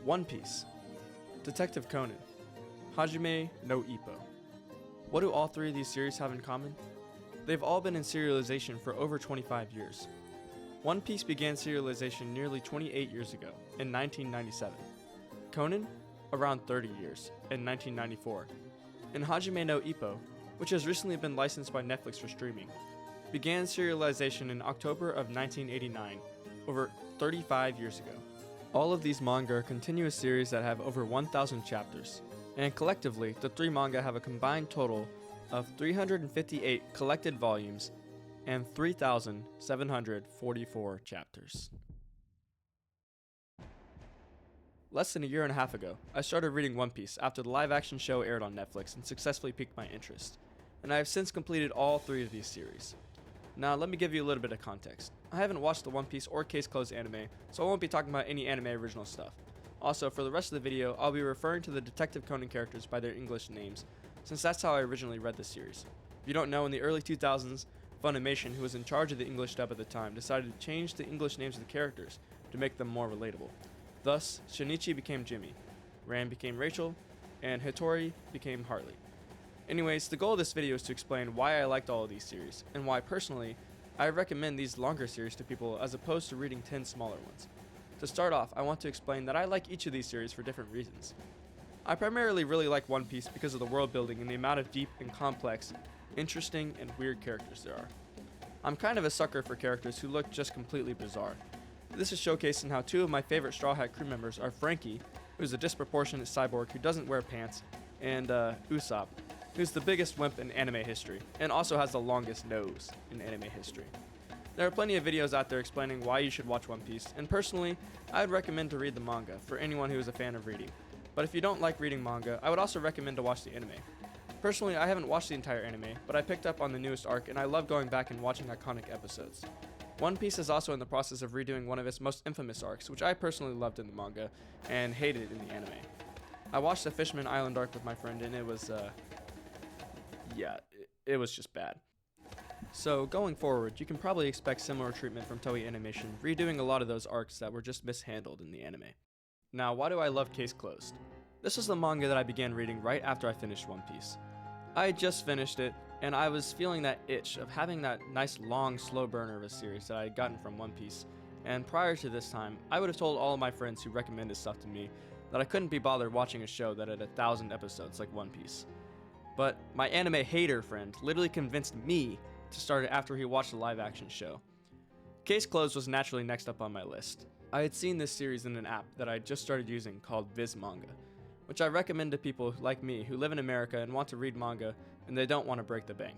One Piece, Detective Conan, Hajime no Ippo. What do all three of these series have in common? They've all been in serialization for over 25 years. One Piece began serialization nearly 28 years ago, in 1997. Conan, around 30 years, in 1994. And Hajime no Ippo, which has recently been licensed by Netflix for streaming, began serialization in October of 1989, over 35 years ago. All of these manga are continuous series that have over 1,000 chapters, and collectively, the three manga have a combined total of 358 collected volumes and 3,744 chapters. Less than a year and a half ago, I started reading One Piece after the live-action show aired on Netflix and successfully piqued my interest, and I have since completed all three of these series. Now, let me give you a little bit of context. I haven't watched the One Piece or Case Closed anime, so I won't be talking about any anime original stuff. Also, for the rest of the video, I'll be referring to the Detective Conan characters by their English names, since that's how I originally read the series. If you don't know, in the early 2000s, Funimation, who was in charge of the English dub at the time, decided to change the English names of the characters to make them more relatable. Thus, Shinichi became Jimmy, Ran became Rachel, and Hitori became Harley. Anyways, the goal of this video is to explain why I liked all of these series, and why personally, I recommend these longer series to people as opposed to reading 10 smaller ones. To start off, I want to explain that I like each of these series for different reasons. I primarily really like One Piece because of the world building and the amount of deep and complex, interesting, and weird characters there are. I'm kind of a sucker for characters who look just completely bizarre. This is showcased in how two of my favorite Straw Hat crew members are Frankie, who's a disproportionate cyborg who doesn't wear pants, and Usopp, who's the biggest wimp in anime history, and also has the longest nose in anime history. There are plenty of videos out there explaining why you should watch One Piece, and personally, I would recommend to read the manga for anyone who is a fan of reading. But if you don't like reading manga, I would also recommend to watch the anime. Personally, I haven't watched the entire anime, but I picked up on the newest arc and I love going back and watching iconic episodes. One Piece is also in the process of redoing one of its most infamous arcs, which I personally loved in the manga, and hated in the anime. I watched the Fishman Island arc with my friend and it was, it was just bad. So, going forward, you can probably expect similar treatment from Toei Animation, redoing a lot of those arcs that were just mishandled in the anime. Now, why do I love Case Closed? This was the manga that I began reading right after I finished One Piece. I had just finished it, and I was feeling that itch of having that nice long slow burner of a series that I had gotten from One Piece, and prior to this time, I would have told all of my friends who recommended stuff to me that I couldn't be bothered watching a show that had 1,000 episodes like One Piece. But my anime hater friend literally convinced me to start it after he watched the live action show. Case Closed was naturally next up on my list. I had seen this series in an app that I had just started using called Viz Manga, which I recommend to people like me who live in America and want to read manga and they don't want to break the bank.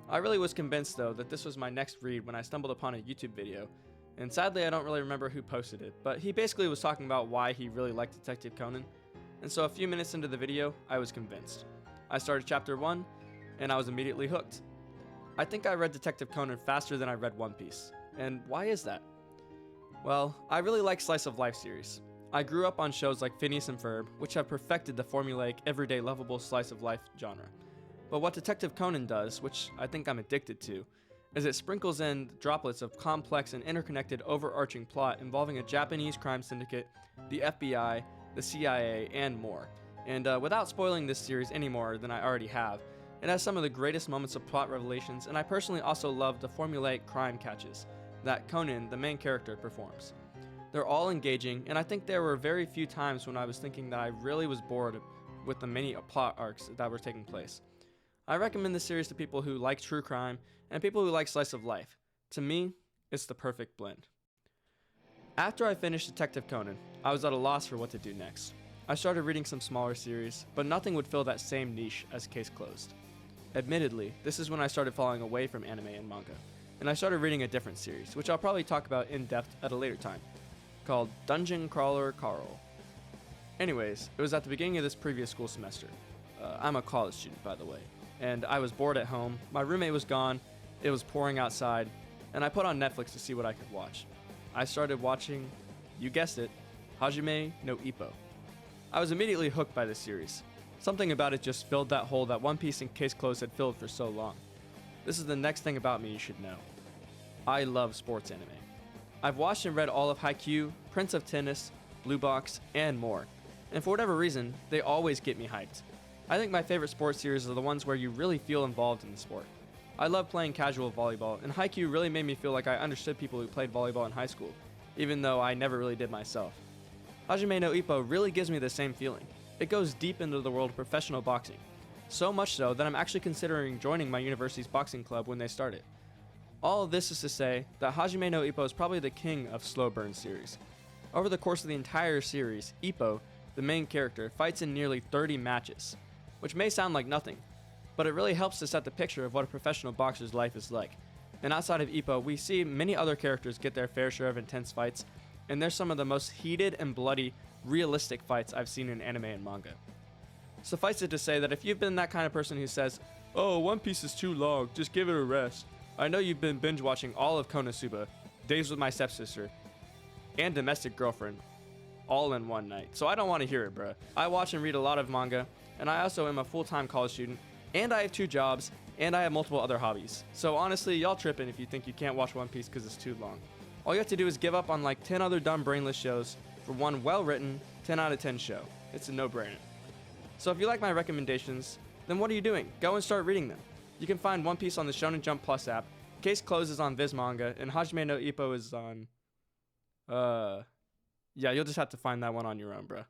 I really was convinced though that this was my next read when I stumbled upon a YouTube video, and sadly I don't really remember who posted it, but he basically was talking about why he really liked Detective Conan, and so a few minutes into the video, I was convinced. I started chapter 1, and I was immediately hooked. I think I read Detective Conan faster than I read One Piece, and why is that? Well, I really like slice of life series. I grew up on shows like Phineas and Ferb, which have perfected the formulaic, everyday lovable slice of life genre. But what Detective Conan does, which I think I'm addicted to, is it sprinkles in droplets of complex and interconnected overarching plot involving a Japanese crime syndicate, the FBI, the CIA, and more. And without spoiling this series any more than I already have, it has some of the greatest moments of plot revelations, and I personally also love the formulaic crime catches that Conan, the main character, performs. They're all engaging, and I think there were very few times when I was thinking that I really was bored with the many plot arcs that were taking place. I recommend this series to people who like true crime and people who like slice of life. To me, it's the perfect blend. After I finished Detective Conan, I was at a loss for what to do next. I started reading some smaller series, but nothing would fill that same niche as Case Closed. Admittedly, this is when I started falling away from anime and manga, and I started reading a different series, which I'll probably talk about in depth at a later time, called Dungeon Crawler Carl. Anyways, it was at the beginning of this previous school semester. I'm a college student, by the way, and I was bored at home, my roommate was gone, it was pouring outside, and I put on Netflix to see what I could watch. I started watching, you guessed it, Hajime no Ippo. I was immediately hooked by this series. Something about it just filled that hole that One Piece and Case Closed had filled for so long. This is the next thing about me you should know. I love sports anime. I've watched and read all of Haikyuu, Prince of Tennis, Blue Box, and more. And for whatever reason, they always get me hyped. I think my favorite sports series are the ones where you really feel involved in the sport. I love playing casual volleyball, and Haikyuu really made me feel like I understood people who played volleyball in high school, even though I never really did myself. Hajime no Ippo really gives me the same feeling. It goes deep into the world of professional boxing. So much so that I'm actually considering joining my university's boxing club when they start it. All of this is to say that Hajime no Ippo is probably the king of slow burn series. Over the course of the entire series, Ippo, the main character, fights in nearly 30 matches, which may sound like nothing, but it really helps to set the picture of what a professional boxer's life is like. And outside of Ippo, we see many other characters get their fair share of intense fights, and they're some of the most heated and bloody, realistic fights I've seen in anime and manga. Suffice it to say that if you've been that kind of person who says, "Oh, One Piece is too long, just give it a rest," I know you've been binge watching all of Konosuba, Days with My Stepsister, and Domestic Girlfriend all in one night, so I don't want to hear it, bruh. I watch and read a lot of manga, and I also am a full-time college student, and I have 2 jobs, and I have multiple other hobbies. So honestly, y'all tripping if you think you can't watch One Piece because it's too long. All you have to do is give up on like 10 other dumb brainless shows for one well-written 10 out of 10 show. It's a no-brainer. So if you like my recommendations, then what are you doing? Go and start reading them. You can find One Piece on the Shonen Jump Plus app, Case Closed is on Viz Manga, and Hajime no Ippo is on... Yeah, you'll just have to find that one on your own, bruh.